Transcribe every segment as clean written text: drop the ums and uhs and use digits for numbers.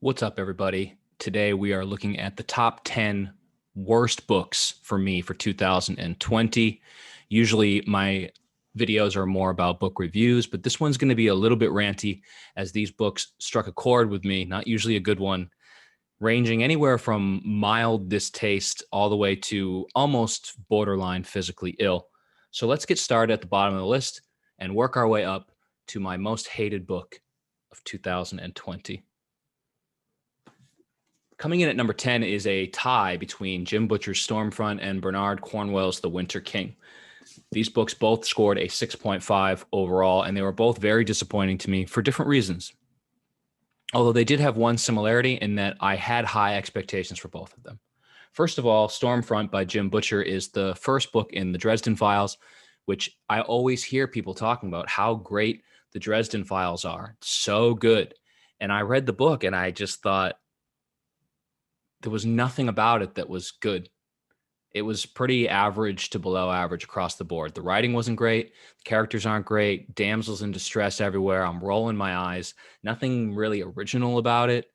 What's up, everybody? Today we are looking at the top 10 worst books for me for 2020. Usually my videos are more about book reviews, but this one's going to be a little bit ranty as these books struck a chord with me, not usually a good one, ranging anywhere from mild distaste all the way to almost borderline physically ill. So let's get started at the bottom of the list and work our way up to my most hated book of 2020. Coming in at number 10 is a tie between Jim Butcher's Stormfront and Bernard Cornwell's The Winter King. These books both scored a 6.5 overall, and they were both very disappointing to me for different reasons. Although they did have one similarity in that I had high expectations for both of them. First of all, Stormfront by Jim Butcher is the first book in the Dresden Files, which I always hear people talking about how great the Dresden Files are. So good. And I read the book and I just thought, there was nothing about it that was good. It was pretty average to below average across the board. The writing wasn't great. The characters aren't great. Damsels in distress everywhere. I'm rolling my eyes. Nothing really original about it.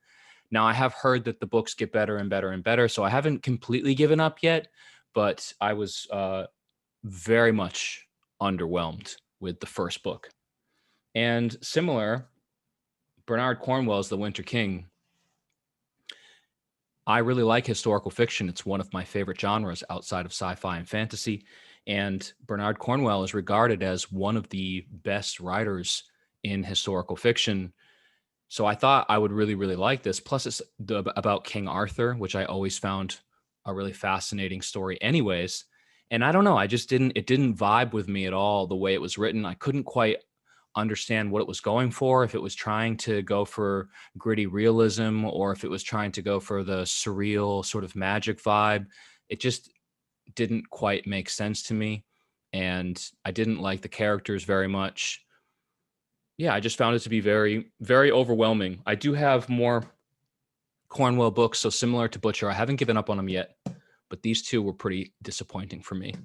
Now, I have heard that the books get better and better and better, so I haven't completely given up yet, but I was very much underwhelmed with the first book. And similar, Bernard Cornwell's The Winter King. I really like historical fiction. It's one of my favorite genres outside of sci-fi and fantasy. And Bernard Cornwell is regarded as one of the best writers in historical fiction. So I thought I would really, really like this. Plus, it's about King Arthur, which I always found a really fascinating story anyways. And I don't know, it didn't vibe with me at all the way it was written. I couldn't quite understand what it was going for, if it was trying to go for gritty realism or if it was trying to go for the surreal sort of magic vibe. It just didn't quite make sense to me. And I didn't like the characters very much. Yeah, I just found it to be very, very overwhelming. I do have more Cornwell books, so similar to Butcher. I haven't given up on them yet, but these two were pretty disappointing for me.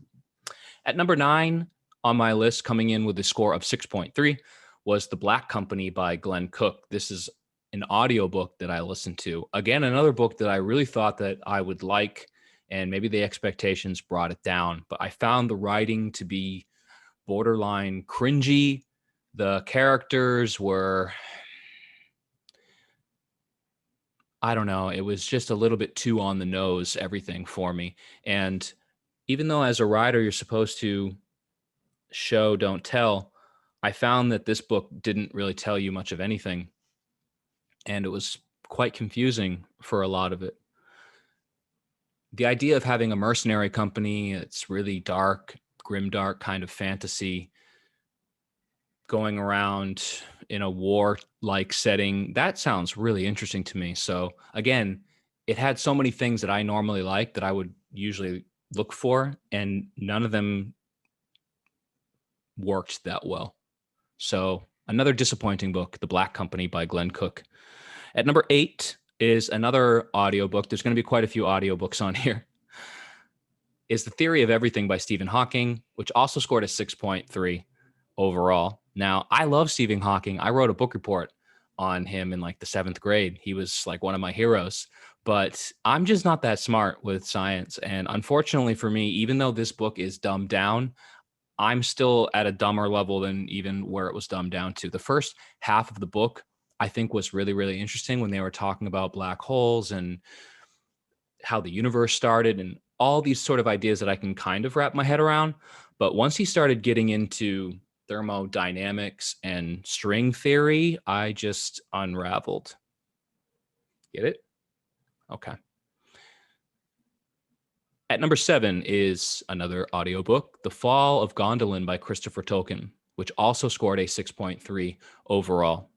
At number 9 on my list, coming in with a score of 6.3, was The Black Company by Glenn Cook. This is an audiobook that I listened to. Again, another book that I really thought that I would like, and maybe the expectations brought it down. But I found the writing to be borderline cringy. The characters were, I don't know, it was just a little bit too on the nose, everything for me. And even though as a writer, you're supposed to show, don't tell, I found that this book didn't really tell you much of anything. And it was quite confusing for a lot of it. The idea of having a mercenary company, it's really dark, grimdark kind of fantasy, going around in a war-like setting, that sounds really interesting to me. So again, it had so many things that I normally like that I would usually look for, and none of them worked that well. So another disappointing book, The Black Company by Glenn Cook. At number 8 is another audiobook. There's going to be quite a few audiobooks on here. Is The Theory of Everything by Stephen Hawking, which also scored a 6.3 overall. Now, I love Stephen Hawking. I wrote a book report on him in like the 7th grade. He was like one of my heroes, but I'm just not that smart with science. And unfortunately for me, even though this book is dumbed down, I'm still at a dumber level than even where it was dumbed down to. The first half of the book, I think, was really, really interesting when they were talking about black holes and how the universe started and all these sort of ideas that I can kind of wrap my head around. But once he started getting into thermodynamics and string theory, I just unraveled. Get it? Okay. At number 7 is another audiobook, The Fall of Gandalf by Christopher Tolkien, which also scored a 6.3 overall.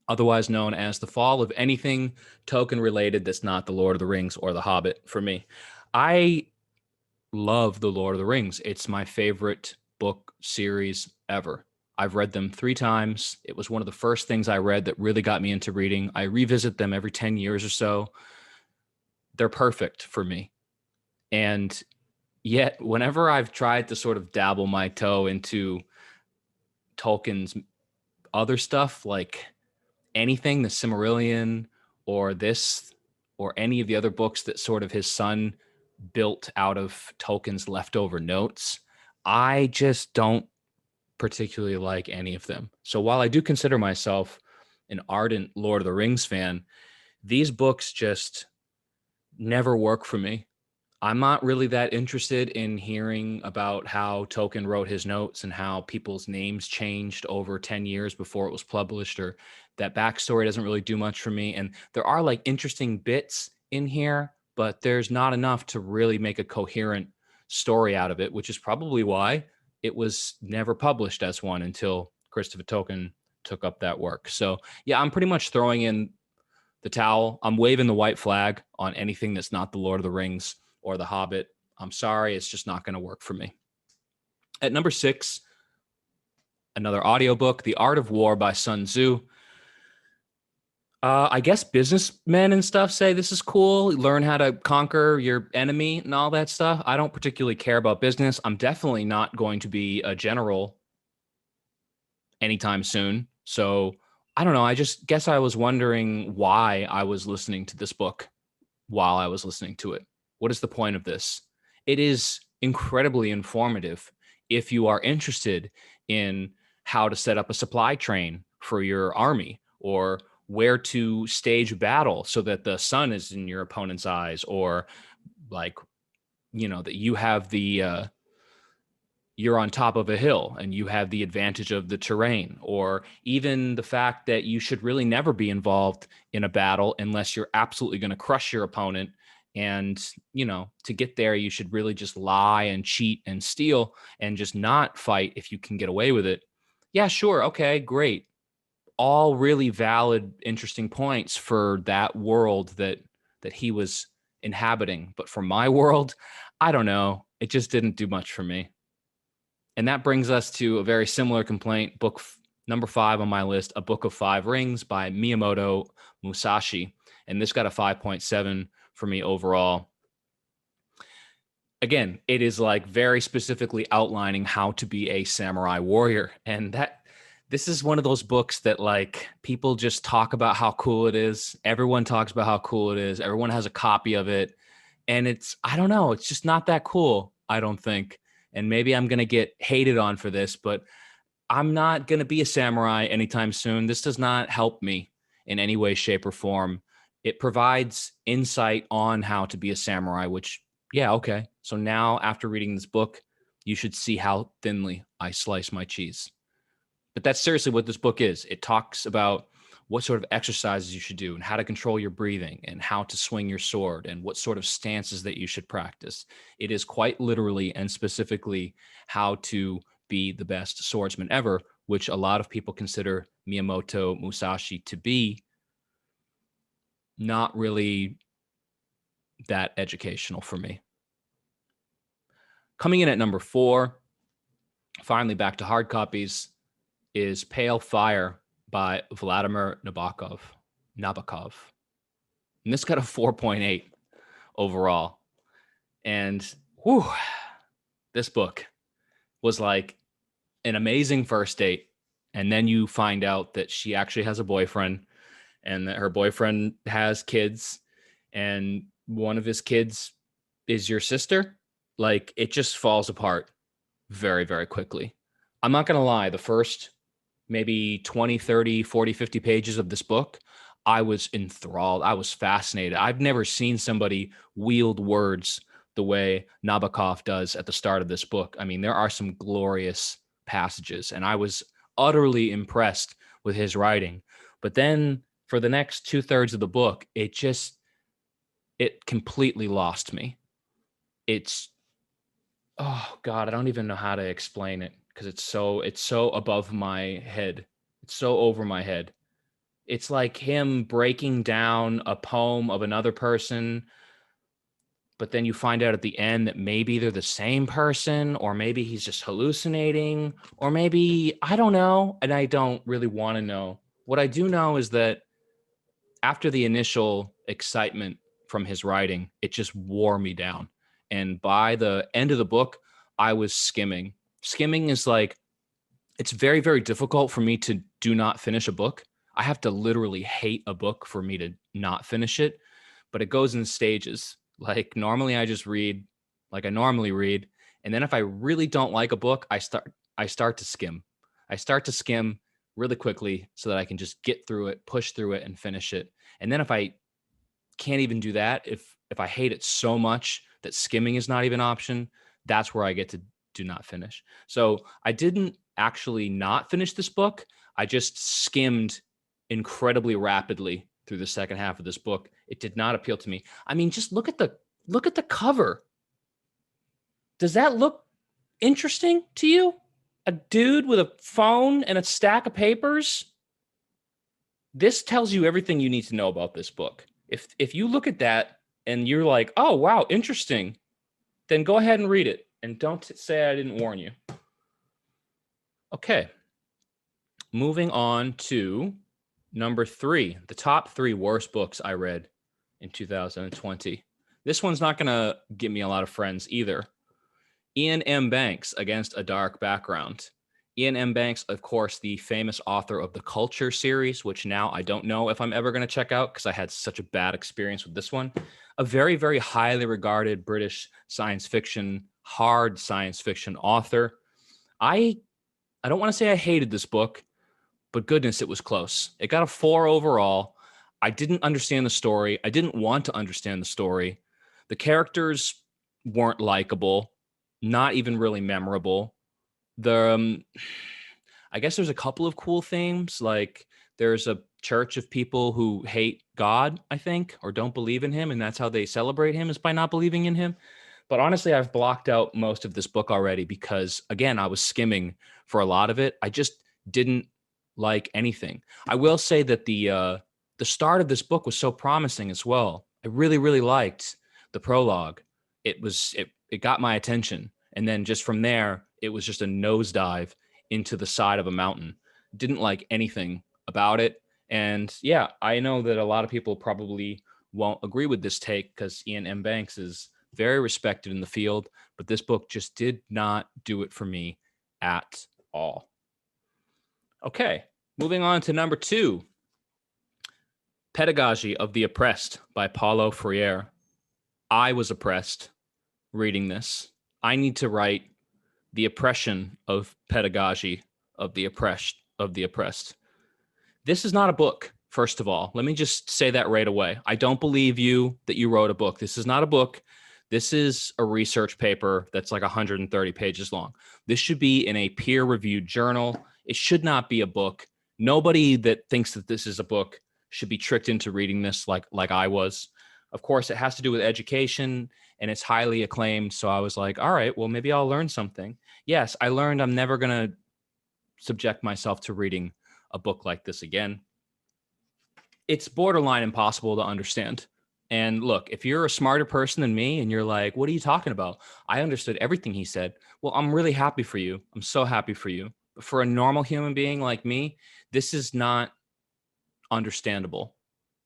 Otherwise known as the fall of anything Tolkien related that's not The Lord of the Rings or The Hobbit for me. I love The Lord of the Rings. It's my favorite book series ever. I've read them 3 times. It was one of the first things I read that really got me into reading. I revisit them every 10 years or so. They're perfect for me. And yet, whenever I've tried to sort of dabble my toe into Tolkien's other stuff, like anything, the Silmarillion or this or any of the other books that sort of his son built out of Tolkien's leftover notes. I just don't particularly like any of them. So while I do consider myself an ardent Lord of the Rings fan, these books just never work for me. I'm not really that interested in hearing about how Tolkien wrote his notes and how people's names changed over 10 years before it was published, or that backstory doesn't really do much for me. And there are like interesting bits in here, but there's not enough to really make a coherent story out of it, which is probably why it was never published as one until Christopher Tolkien took up that work. So, yeah, I'm pretty much throwing in the towel. I'm waving the white flag on anything that's not the Lord of the Rings or the Hobbit. I'm sorry, it's just not going to work for me. At number 6, another audiobook, The Art of War by Sun Tzu. I guess businessmen and stuff say this is cool. Learn how to conquer your enemy and all that stuff. I don't particularly care about business. I'm definitely not going to be a general anytime soon. So I don't know. I just guess I was wondering why I was listening to this book while I was listening to it. What is the point of this? It is incredibly informative if you are interested in how to set up a supply train for your army, or where to stage a battle so that the sun is in your opponent's eyes, or like, that you have you're on top of a hill and you have the advantage of the terrain, or even the fact that you should really never be involved in a battle unless you're absolutely going to crush your opponent. And, to get there, you should really just lie and cheat and steal and just not fight if you can get away with it. Yeah, sure. Okay, great. All really valid, interesting points for that world that he was inhabiting. But for my world, I don't know. It just didn't do much for me. And that brings us to a very similar complaint, book number 5 on my list, A Book of Five Rings by Miyamoto Musashi. And this got a 5.7 for me overall. Again, it is like very specifically outlining how to be a samurai warrior. And this is one of those books that like people just talk about how cool it is. Everyone talks about how cool it is. Everyone has a copy of it. And I don't know, it's just not that cool, I don't think. And maybe I'm going to get hated on for this, but I'm not going to be a samurai anytime soon. This does not help me in any way, shape, or form. It provides insight on how to be a samurai, which, yeah, okay. So now after reading this book, you should see how thinly I slice my cheese. But that's seriously what this book is. It talks about what sort of exercises you should do and how to control your breathing and how to swing your sword and what sort of stances that you should practice. It is quite literally and specifically how to be the best swordsman ever, which a lot of people consider Miyamoto Musashi to be. Not really that educational for me. Coming in at number 4, finally back to hard copies, is Pale Fire by Vladimir Nabokov. And this got a 4.8 overall. And whew, this book was like an amazing first date. And then you find out that she actually has a boyfriend and that her boyfriend has kids, and one of his kids is your sister. Like, it just falls apart very, very quickly. I'm not going to lie. The first maybe 20, 30, 40, 50 pages of this book, I was enthralled. I was fascinated. I've never seen somebody wield words the way Nabokov does at the start of this book. I mean, there are some glorious passages, and I was utterly impressed with his writing. But then for the next 2/3 of the book, it completely lost me. Oh God, I don't even know how to explain it because it's so above my head. It's so over my head. It's like him breaking down a poem of another person, but then you find out at the end that maybe they're the same person, or maybe he's just hallucinating, or maybe, I don't know, and I don't really want to know. What I do know is that after the initial excitement from his writing, it just wore me down. And by the end of the book, I was skimming. Skimming is like, it's very, very difficult for me to do not finish a book. I have to literally hate a book for me to not finish it, but it goes in stages. Like normally I just read like I normally read, and then if I really don't like a book, I start to skim. I start to skim really quickly so that I can just get through it, push through it and finish it. And then if I can't even do that, if I hate it so much that skimming is not even an option, that's where I get to do not finish. So I didn't actually not finish this book. I just skimmed incredibly rapidly through the second half of this book. It did not appeal to me. I mean, just look at the cover. Does that look interesting to you? A dude with a phone and a stack of papers? This tells you everything you need to know about this book. If you look at that and you're like, "Oh, wow, interesting," then go ahead and read it and don't say I didn't warn you. Okay. Moving on to number 3, the top 3 worst books I read in 2020. This one's not going to get me a lot of friends either. Ian M. Banks, Against a Dark Background. Ian M. Banks, of course, the famous author of the Culture series, which now I don't know if I'm ever going to check out because I had such a bad experience with this one. A very, very highly regarded British science fiction, hard science fiction author. I don't want to say I hated this book, but goodness, it was close. It got a 4 overall. I didn't understand the story. I didn't want to understand the story. The characters weren't likable, not even really memorable. I guess there's a couple of cool themes, like there's a church of people who hate God, I think, or don't believe in him, and that's how they celebrate him, is by not believing in him. But honestly, I've blocked out most of this book already because, again, I was skimming for a lot of it. I just didn't like anything. I will say that the start of this book was so promising as well. I really, really liked the prologue. It got my attention, and then just from there, it was just a nosedive into the side of a mountain. Didn't like anything about it. And yeah, I know that a lot of people probably won't agree with this take because Ian M. Banks is very respected in the field, but this book just did not do it for me at all. Okay, moving on to number 2, Pedagogy of the Oppressed by Paulo Freire. I was oppressed reading this. I need to write The Oppression of Pedagogy of the Oppressed. This is not a book, first of all. Let me just say that right away. I don't believe you that you wrote a book. This is not a book. This is a research paper that's like 130 pages long. This should be in a peer-reviewed journal. It should not be a book. Nobody that thinks that this is a book should be tricked into reading this like I was. Of course, it has to do with education, and it's highly acclaimed. So I was like, all right, well, maybe I'll learn something. Yes, I learned I'm never going to subject myself to reading a book like this again. It's borderline impossible to understand. And look, if you're a smarter person than me and you're like, what are you talking about? I understood everything he said. Well, I'm really happy for you. I'm so happy for you. But for a normal human being like me, this is not understandable.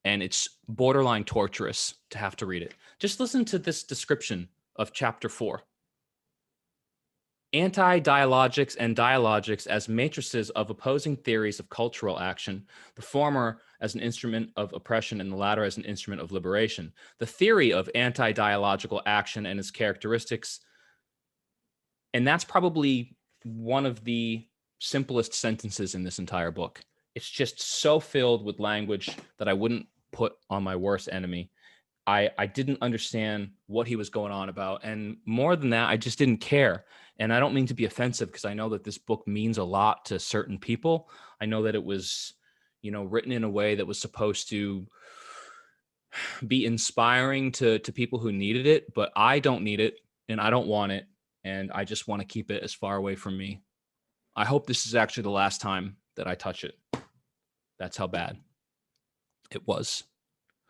And it's borderline torturous to have to read it. Just listen to this description of chapter 4. Anti-dialogics and dialogics as matrices of opposing theories of cultural action, the former as an instrument of oppression and the latter as an instrument of liberation. The theory of anti-dialogical action and its characteristics, and that's probably one of the simplest sentences in this entire book. It's just so filled with language that I wouldn't put on my worst enemy. I didn't understand what he was going on about. And more than that, I just didn't care. And I don't mean to be offensive because I know that this book means a lot to certain people. I know that it was, written in a way that was supposed to be inspiring to people who needed it, but I don't need it and I don't want it. And I just want to keep it as far away from me. I hope this is actually the last time that I touch it. That's how bad it was.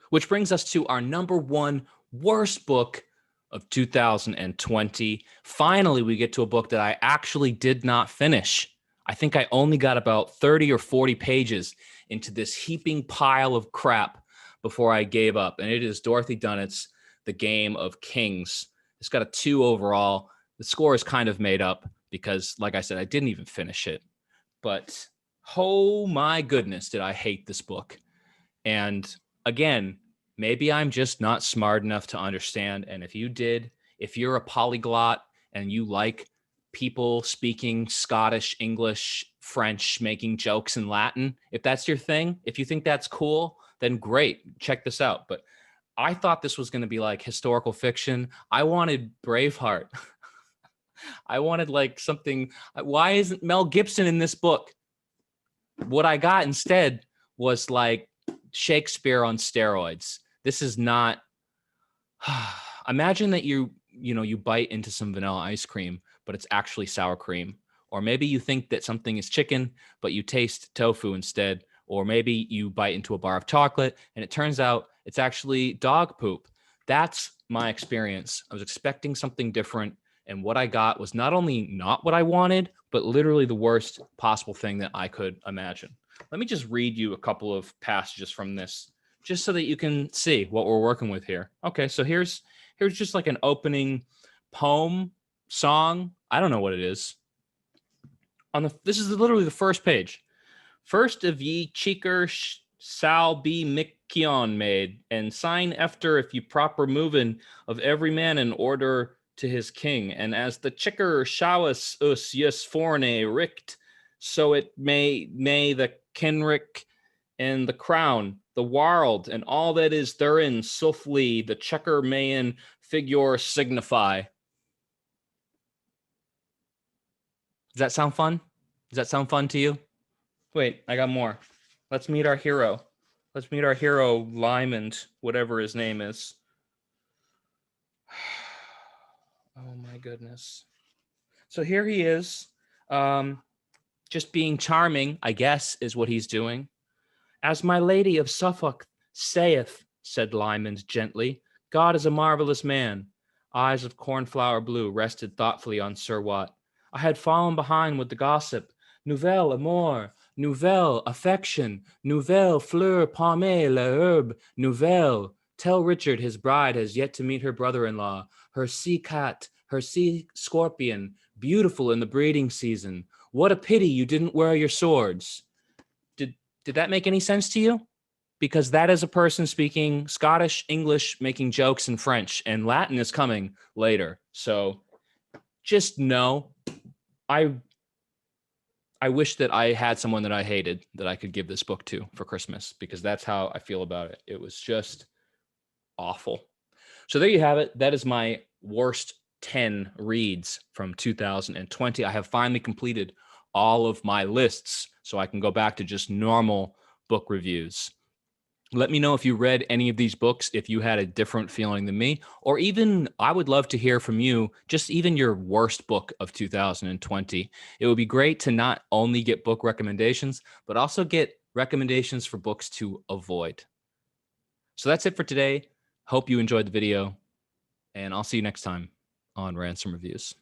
Which brings us to our number 1 worst book of 2020. Finally, we get to a book that I actually did not finish. I think I only got about 30 or 40 pages into this heaping pile of crap before I gave up. And it is Dorothy Dunnett's The Game of Kings. It's got a 2 overall. The score is kind of made up because, like I said, I didn't even finish it. But Oh my goodness, did I hate this book. And again, maybe I'm just not smart enough to understand. And if you're a polyglot and you like people speaking Scottish, English, French, making jokes in Latin, if that's your thing, if you think that's cool, then great, check this out. But I thought this was going to be like historical fiction. I wanted Braveheart. I wanted like something. Why isn't Mel Gibson in this book? What I got instead was like Shakespeare on steroids. This is not. Imagine that you bite into some vanilla ice cream, but it's actually sour cream. Or maybe you think that something is chicken, but you taste tofu instead. Or maybe you bite into a bar of chocolate and it turns out it's actually dog poop. That's my experience. I was expecting something different. And what I got was not only not what I wanted, but literally the worst possible thing that I could imagine. Let me just read you a couple of passages from this just so that you can see what we're working with here. Okay, so here's just like an opening poem, song. I don't know what it is. This is literally the first page. First of ye cheeker shall be Mikion made, and sign after if ye proper moving of every man in order to his king. And as the chicker showus us yes forne richt, so it may the Kenrick and the crown, the world, and all that is therein, softly the checker mayan figure signify. Does that sound fun? Does that sound fun to you? Wait, I got more. Let's meet our hero. Let's meet our hero, Lyman, whatever his name is. Oh my goodness. So here he is, just being charming, I guess, is what he's doing. As my lady of Suffolk saith, said Lyman gently, God is a marvelous man. Eyes of cornflower blue rested thoughtfully on Sir Wat. I had fallen behind with the gossip. Nouvelle amour, nouvelle affection, nouvelle fleur parmi la herbe, nouvelle. Tell Richard his bride has yet to meet her brother-in-law, her sea cat, her sea scorpion, beautiful in the breeding season. What a pity you didn't wear your swords. Did that make any sense to you? Because that is a person speaking Scottish, English, making jokes in French, and Latin is coming later. So just know, I wish that I had someone that I hated that I could give this book to for Christmas, because that's how I feel about it. It was just awful. So there you have it. That is my worst 10 reads from 2020. I have finally completed all of my lists, so I can go back to just normal book reviews. Let me know if you read any of these books, if you had a different feeling than me, or even I would love to hear from you, just even your worst book of 2020. It would be great to not only get book recommendations, but also get recommendations for books to avoid. So that's it for today. Hope you enjoyed the video, and I'll see you next time on Rants and Reviews.